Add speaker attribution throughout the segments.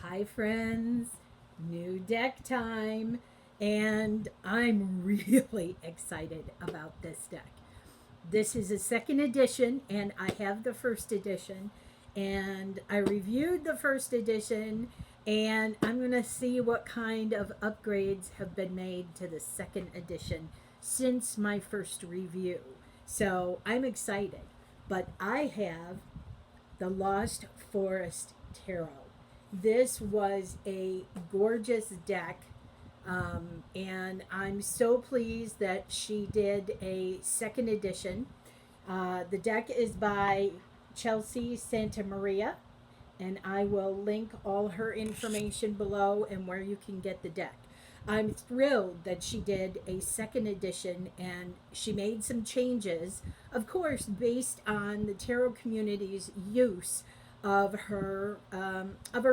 Speaker 1: Hi, friends. New deck time. And I'm really excited about this deck. This is a second edition, and I have the first edition. And I reviewed the first edition, and I'm going to see what kind of upgrades have been made to the second edition since my first review. So I'm excited. But I have the Lost Forest Tarot. This was a gorgeous deck, and I'm so pleased that she did a second edition. The deck is by Chelsea Santa Maria, and I will link all her information below and where you can get the deck. I'm thrilled that she did a second edition and she made some changes, of course, based on the tarot community's use of her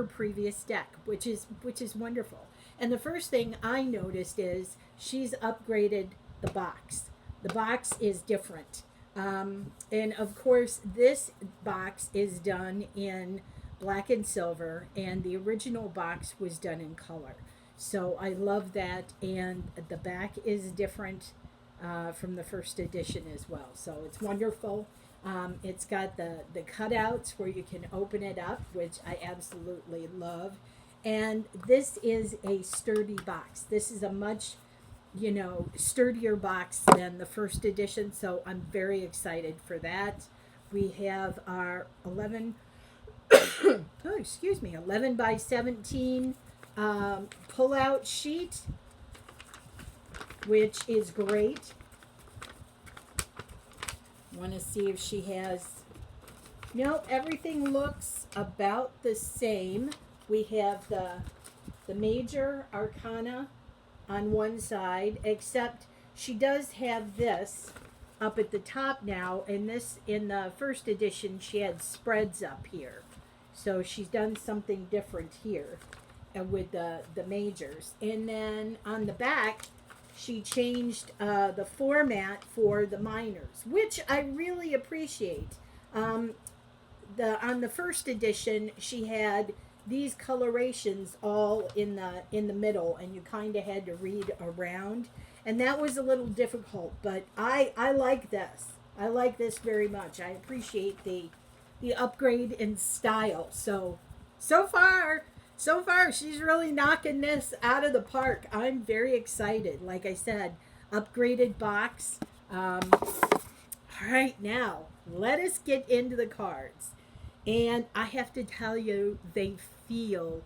Speaker 1: previous deck, which is wonderful. And the first thing I noticed is she's upgraded the box. The box is different. And of course, this box is done in black and silver, and the original box was done in color. So I love that, and the back is different from the first edition as well. So it's wonderful. It's got the cutouts where you can open it up, which I absolutely love. And this is a sturdy box. This is a much sturdier box than the first edition, so I'm very excited for that. We have our 11 oh, excuse me, 11 by 17 pull-out sheet, which is great. Want to see if she has... No, everything looks about the same. We have the major arcana on one side, except she does have this up at the top now, and this, in the first edition, she had spreads up here. So she's done something different here with the majors. And then on the back, she changed the format for the minors, which I really appreciate. On the first edition, she had these colorations all in the middle, and you kind of had to read around, and that was a little difficult. But I like this. I like this very much. I appreciate the upgrade in style. So far she's really knocking this out of the park. I'm very excited. Like I said, upgraded box. All right, now let us get into the cards. And I have to tell you, they feel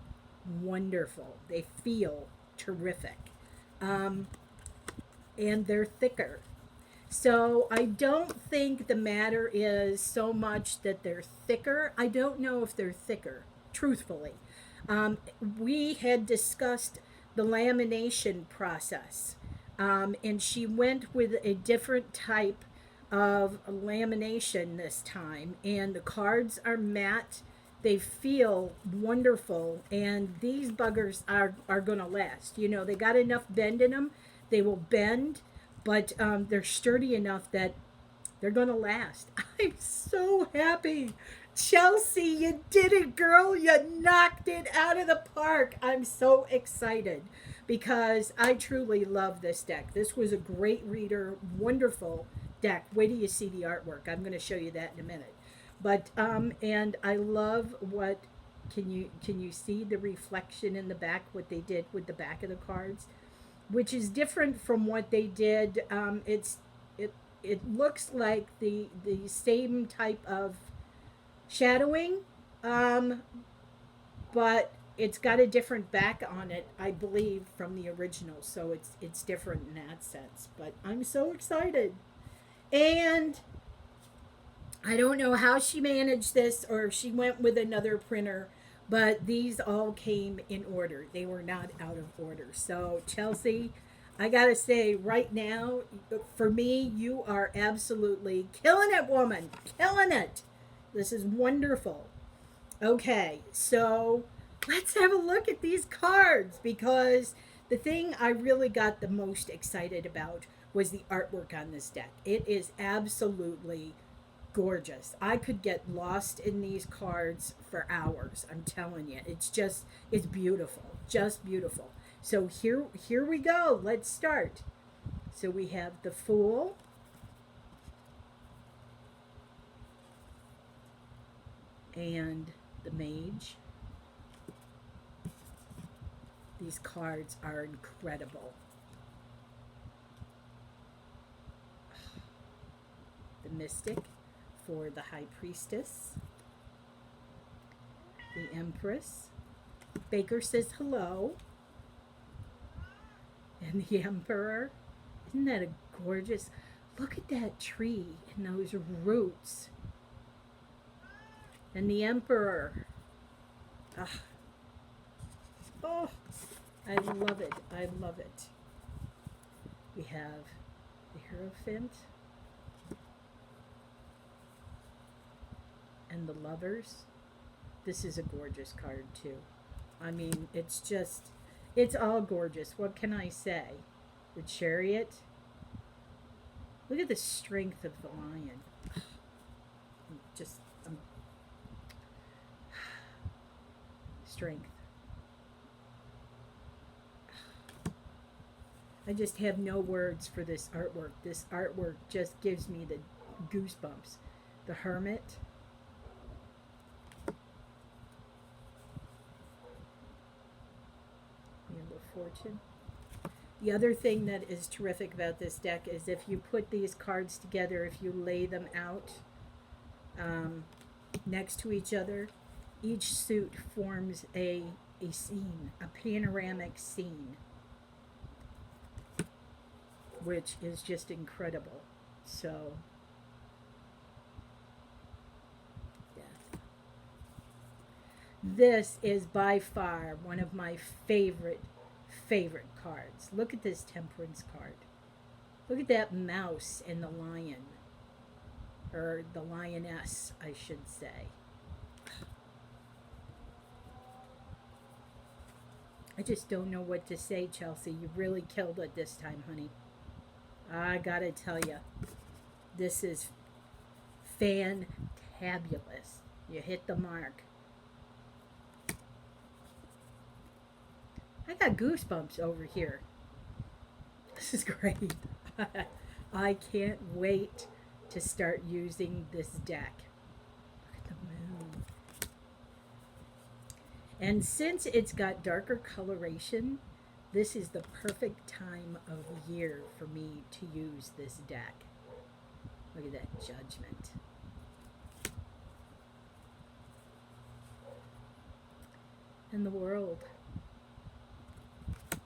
Speaker 1: wonderful. They feel terrific. And they're thicker. So I don't think the matter is so much that they're thicker. I don't know if they're thicker, truthfully. We had discussed the lamination process, and she went with a different type of lamination this time, and the cards are matte. They feel wonderful, and these buggers are going to last. They got enough bend in them. They will bend, but they're sturdy enough that they're going to last. I'm so happy. Chelsea, you did it, girl. You knocked it out of the park. I'm so excited because I truly love this deck. This was a great reader, wonderful deck. Wait till you see the artwork. I'm going to show you that in a minute. But and I love what can you see the reflection in the back, what they did with the back of the cards, which is different from what they did. It looks like the same type of shadowing, but it's got a different back on it, I believe, from the original. So it's different in that sense. But I'm so excited. And I don't know how she managed this, or if she went with another printer, but these all came in order. They were not out of order. So Chelsea, I gotta say right now, for me, you are absolutely killing it, woman. Killing it. This is wonderful. Okay, so let's have a look at these cards, because the thing I really got the most excited about was the artwork on this deck. It is absolutely gorgeous. I could get lost in these cards for hours. I'm telling you. It's beautiful. Just beautiful. So here we go. Let's start. So we have the Fool. And the Mage. These cards are incredible. The Mystic for the High Priestess. The Empress. Baker says hello. And the Emperor. Isn't that a gorgeous... Look at that tree and those roots. And the Emperor. Ah. Oh, I love it. I love it. We have the Hierophant. And the Lovers. This is a gorgeous card too. I mean, it's all gorgeous. What can I say? The Chariot. Look at the strength of the lion. Strength. I just have no words for this artwork. This artwork just gives me the goosebumps. The Hermit. Wheel of Fortune. The other thing that is terrific about this deck is if you put these cards together, if you lay them out next to each other, each suit forms a scene, a panoramic scene, which is just incredible. So, Death. This is by far one of my favorite cards. Look at this Temperance card. Look at that mouse and the lion. Or the lioness, I should say. I just don't know what to say, Chelsea. You really killed it this time, honey. I gotta tell you, this is fantabulous. You hit the mark. I got goosebumps over here. This is great. I can't wait to start using this deck. Look at the moon. And since it's got darker coloration, this is the perfect time of year for me to use this deck. Look at that Judgment. And the World.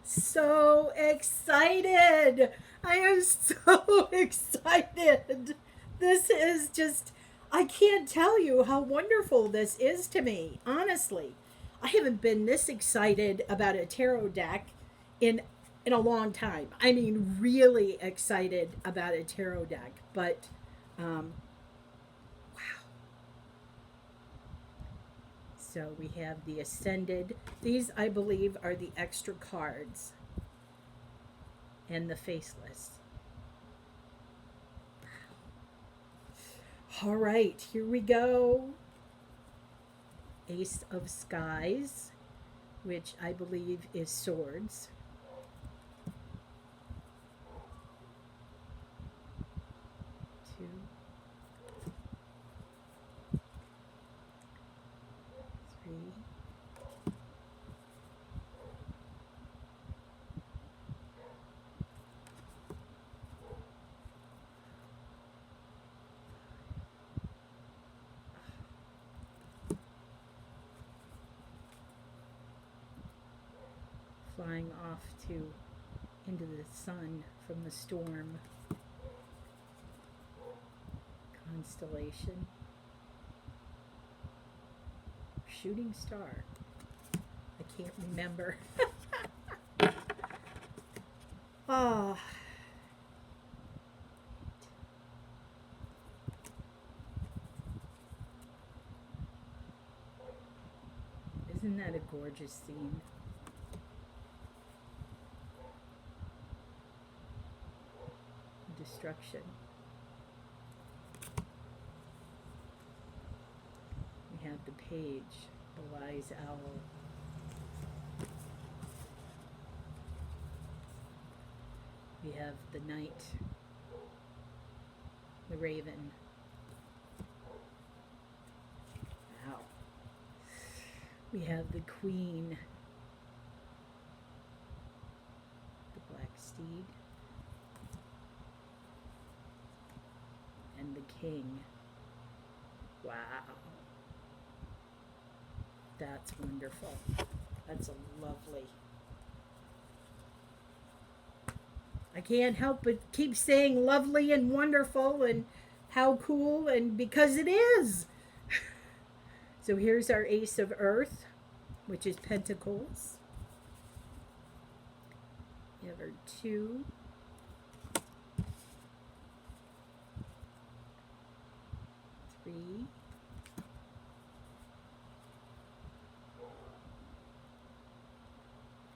Speaker 1: So excited! I am so excited! This is just, I can't tell you how wonderful this is to me, honestly. I haven't been this excited about a tarot deck in a long time. I mean, really excited about a tarot deck. But, wow. So we have the Ascended. These, I believe, are the extra cards. And the Faceless. All right, here we go. Ace of Skies, which I believe is Swords. Two. Three. Flying off into the sun from the storm. Constellation. Shooting Star. I can't remember. Ah. Isn't that a gorgeous scene? Destruction. the page, the wise owl. We have the knight, the raven. Wow. We have the queen, the black steed, and the king. Wow. That's wonderful. That's a lovely. I can't help but keep saying lovely and wonderful and how cool, and because it is. So here's our Ace of Earth, which is Pentacles. You have our 2. 3.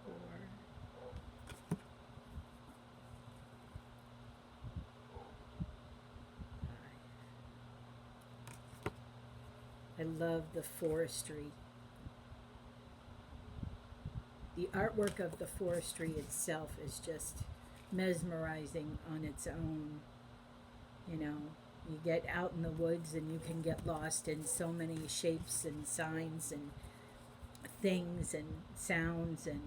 Speaker 1: 4. I love the forestry. The artwork of the forestry itself is just mesmerizing on its own. You know, you get out in the woods and you can get lost in so many shapes and signs and things and sounds and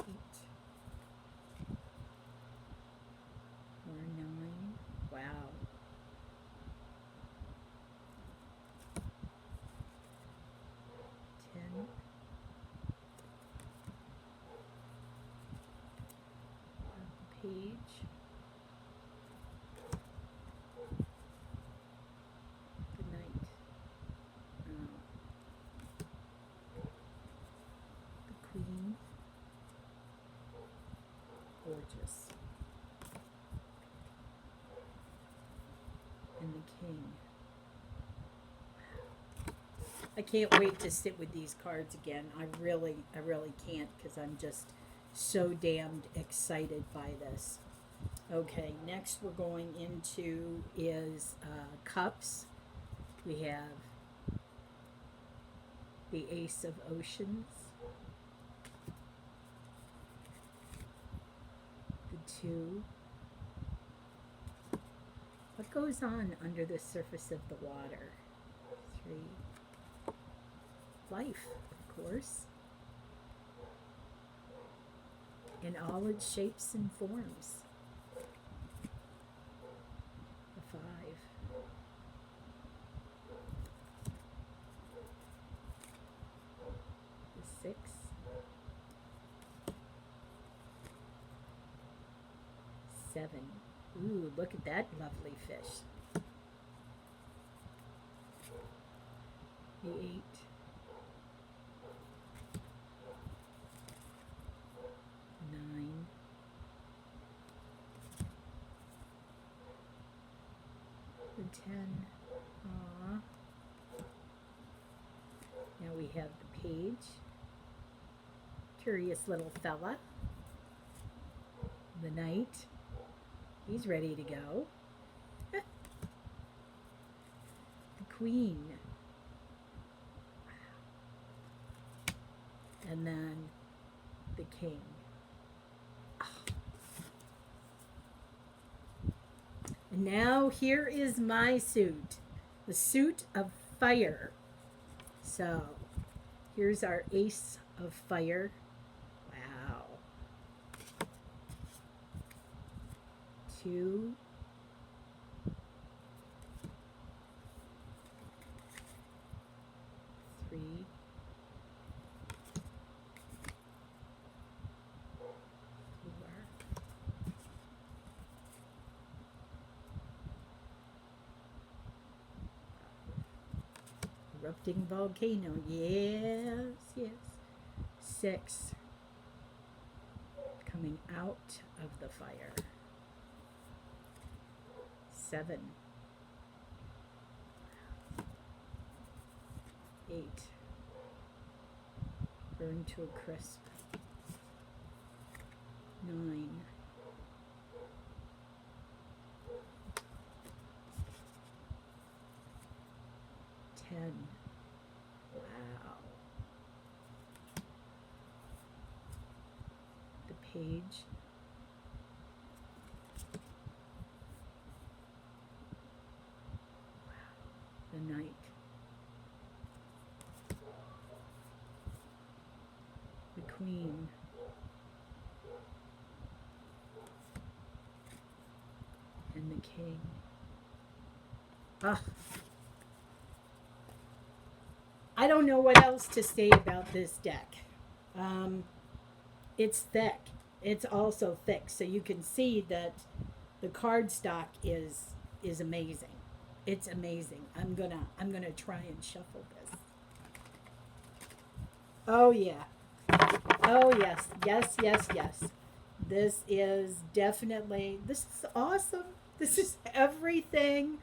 Speaker 1: 8 or 9. Wow. 10. Page. The knight. The queen. Gorgeous. And the king. I can't wait to sit with these cards again. I really can't, because I'm just so damned excited by this. Okay, next we're going into is cups. We have the Ace of Oceans, the 2. What goes on under the surface of the water? 3. Life, of course, in all its shapes and forms. The 5. The 6. 7. Ooh, look at that lovely fish. The 8. The 10. Aww. Now we have the page. Curious little fella. The knight. He's ready to go. The queen. And then the king. And now here is my suit, the suit of fire. So here's our Ace of Fire. Wow. 2. 3. 4. Erupting volcano. Yes. 6. Coming out of the fire. 7. 8. Burned to a crisp. 9. 10. page. The knight. The queen. And the king. Ugh. I don't know what else to say about this deck. It's thick. It's also thick, so you can see that the card stock is amazing. It's amazing. I'm gonna try and shuffle this. Oh yeah. Oh yes. Yes, yes, yes. This is definitely, this is awesome. This is everything.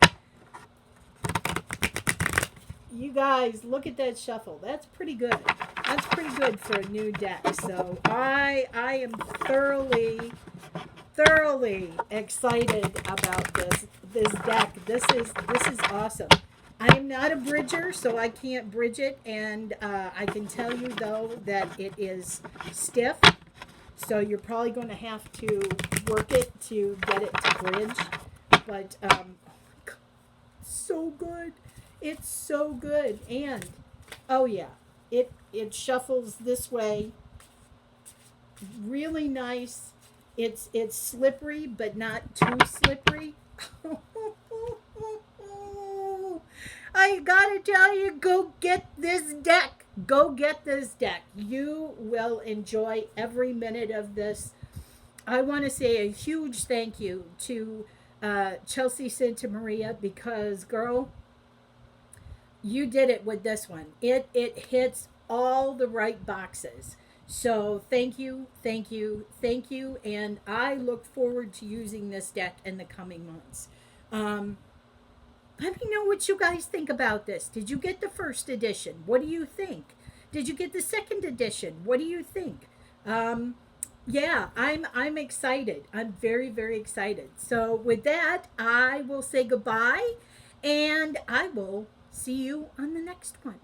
Speaker 1: You guys, look at that shuffle. That's pretty good. That's pretty good for a new deck. So I am thoroughly excited about this deck. This is awesome. I am not a bridger, so I can't bridge it, and I can tell you though that it is stiff. So you're probably going to have to work it to get it to bridge. But so good. It's so good. And oh yeah, it shuffles this way. Really nice. It's slippery but not too slippery. I gotta tell you, go get this deck. Go get this deck. You will enjoy every minute of this. I want to say a huge thank you to Chelsea Santa Maria, because girl, you did it with this one. It hits all the right boxes. So thank you, thank you, thank you, and I look forward to using this deck in the coming months. Um, Let me know what you guys think about this. Did you get the first edition? What do you think? Did you get the second edition? What do you think? Um, yeah, I'm excited. I'm very excited. So with that, I will say goodbye, and I will see you on the next one.